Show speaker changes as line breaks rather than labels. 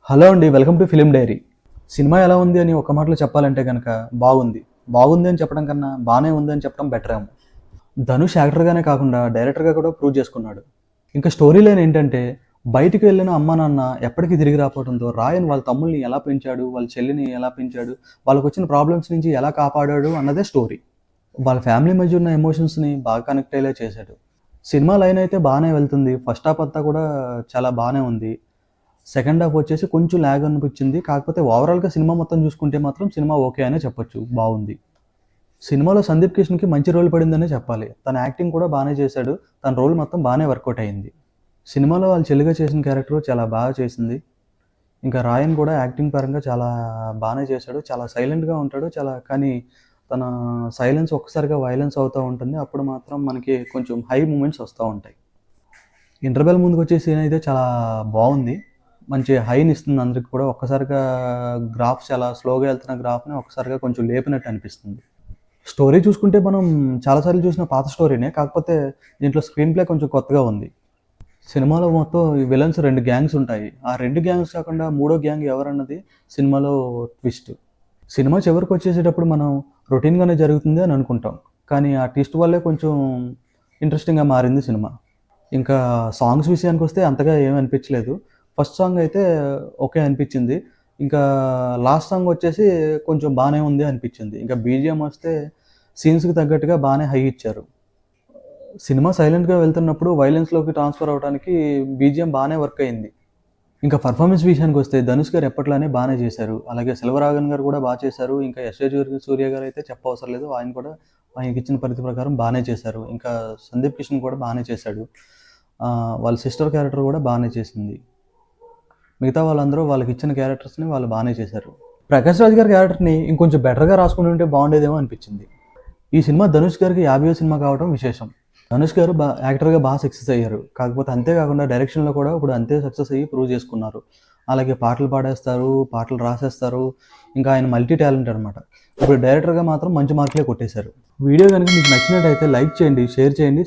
Hello అండి, welcome to film diary. Cinema ఎలా ఉంది అని ఒక మాటలో చెప్పాలంటే కనుక బాగుంది. బాగుంది అని చెప్పడం కన్నా బాగానే ఉంది అని చెప్పడం బెటర్ ఏమో. ధనుష్ యాక్టర్గానే కాకుండా డైరెక్టర్గా కూడా ప్రూవ్ చేసుకున్నాడు. ఇంకా స్టోరీ లైన్ ఏంటంటే, బయటికి వెళ్ళిన అమ్మ నాన్న ఎప్పటికీ తిరిగి రాకపోవడంతో రాయన్ వాళ్ళ తమ్ముల్ని ఎలా పెంచాడు, వాళ్ళ చెల్లిని ఎలా పెంచాడు, వాళ్ళకు వచ్చిన ప్రాబ్లమ్స్ నుంచి ఎలా కాపాడాడు అన్నదే స్టోరీ. వాళ్ళ ఫ్యామిలీ మధ్య ఉన్న ఎమోషన్స్ని బాగా కనెక్ట్ అయ్యేలా చేశాడు. సినిమా లైన్ అయితే బాగానే వెళ్తుంది. ఫస్ట్ హాఫ్ అంతా కూడా చాలా బాగానే ఉంది. సెకండ్ హాఫ్ వచ్చేసి కొంచెం ల్యాగ్ అనిపించింది. కాకపోతే ఓవరాల్‌గా సినిమా మొత్తం చూసుకుంటే మాత్రం సినిమా ఓకే అనే చెప్పొచ్చు. బావుంది. సినిమాలో సందీప్ కిషన్‌కి మంచి రోల్ పడిందనే చెప్పాలి. తన యాక్టింగ్ కూడా బానే చేశాడు. తన రోల్ మొత్తం బానే వర్కౌట్ అయింది. సినిమాలో వాళ్ళ చెల్లిగా చేసిన క్యారెక్టర్ చాలా బాగా చేసింది. ఇంకా రాయన్ కూడా యాక్టింగ్ పరంగా చాలా బానే చేశాడు. చాలా సైలెంట్‌గా ఉంటాడు. కానీ తన సైలెన్స్ ఒక్కసారిగా వయలెన్స్ అవుతా ఉంటుంది. అప్పుడు మాత్రం మనకి కొంచెం హై మూమెంట్స్ వస్తా ఉంటాయి. ఇంటర్వెల్ ముందుకొచ్చే సీన్ అయితే చాలా బావుంది. మంచి హైనిస్తుంది అందరికి కూడా. ఒక్కసారిగా గ్రాఫ్స్ చాలా స్లోగా వెళ్తున్న గ్రాఫ్‌ని ఒక్కసారిగా కొంచెం లేపినట్టు అనిపిస్తుంది. స్టోరీ చూసుకుంటే మనం చాలా సార్లు చూసిన పాత స్టోరీనే. కాకపోతే దీంట్లో స్క్రీన్ ప్లే కొంచెం కొత్తగా ఉంది. సినిమాలో మొత్తం ఈ విలన్స్ 2 గ్యాంగ్స్ ఉంటాయి. ఆ 2 గ్యాంగ్స్ కాకుండా మూడో గ్యాంగ్ ఎవరన్నది సినిమాలో ట్విస్ట్. సినిమా చివరికొచ్చేసేటప్పుడు మనం రొటీన్‌గానే జరుగుతుంది అని అనుకుంటాం. కానీ ఆ ట్విస్ట్ వల్లే కొంచెం ఇంట్రెస్టింగ్‌గా మారింది సినిమా. ఇంకా సాంగ్స్ విషయానికొస్తే అంతగా ఏమి అనిపించలేదు. ఫస్ట్ సాంగ్ అయితే ఓకే అనిపించింది. ఇంకా లాస్ట్ సాంగ్ వచ్చేసి కొంచెం బానే ఉంది అనిపించింది. ఇంకా బీజీఎం వస్తే సీన్స్‌కి తగ్గట్టుగా బానే హై ఇచ్చారు. సినిమా సైలెంట్‌గా వెళ్తున్నప్పుడు వయలెన్స్‌లోకి ట్రాన్స్‌ఫర్ అవ్వడానికి బీజీఎం బానే వర్క్ అయింది. ఇంకా పెర్ఫార్మన్స్ విషయానికొస్తే ధనుష్ గారు ఎప్పట్లానే బానే చేశారు. అలాగే సెల్వరాఘవన్ గారు కూడా చేశారు. ఇంకా సూర్య గారు అయితే చెప్పవసరం లేదు. ఆయన కూడా ఆయనకిచ్చిన పరిధి ప్రకారం బానే చేశారు. ఇంకా సందీప్ కిషన్ కూడా బానే చేశాడు. వాళ్ళ సిస్టర్ క్యారెక్టర్ కూడా బానే చేసింది. మిగతా వాళ్ళందరూ వాళ్ళకిచ్చిన క్యారెక్టర్స్‌ని వాళ్ళు బానే చేశారు. ప్రకాష్ రాజ్ గారి క్యారెక్టర్‌ని ఇంకొంచెం బెటర్‌గా రాసుకుంటుంటే బాగుండేదేమో అనిపించింది. ఈ సినిమా ధనుష్ గారికి 50వ సినిమా కావడం విశేషం. ధనుష్ గారు యాక్టర్‌గా సక్సెస్ అయ్యారు. కాకపోతే అంతే కాకుండా డైరెక్షన్‌లో కూడా ఇప్పుడు అంతే సక్సెస్ అయ్యి ప్రూవ్ చేసుకున్నారు. అలాగే పాటలు పాడేస్తారు, పాటలు రాసేస్తారు. ఇంకా ఆయన మల్టీ టాలెంటెడ్ అనమాట. ఇప్పుడు డైరెక్టర్‌గా మాత్రం మంచి మార్కులే కొట్టేశారు. వీడియో గనుక మీకు నచ్చినట్టయితే లైక్ చేయండి, షేర్ చేయండి,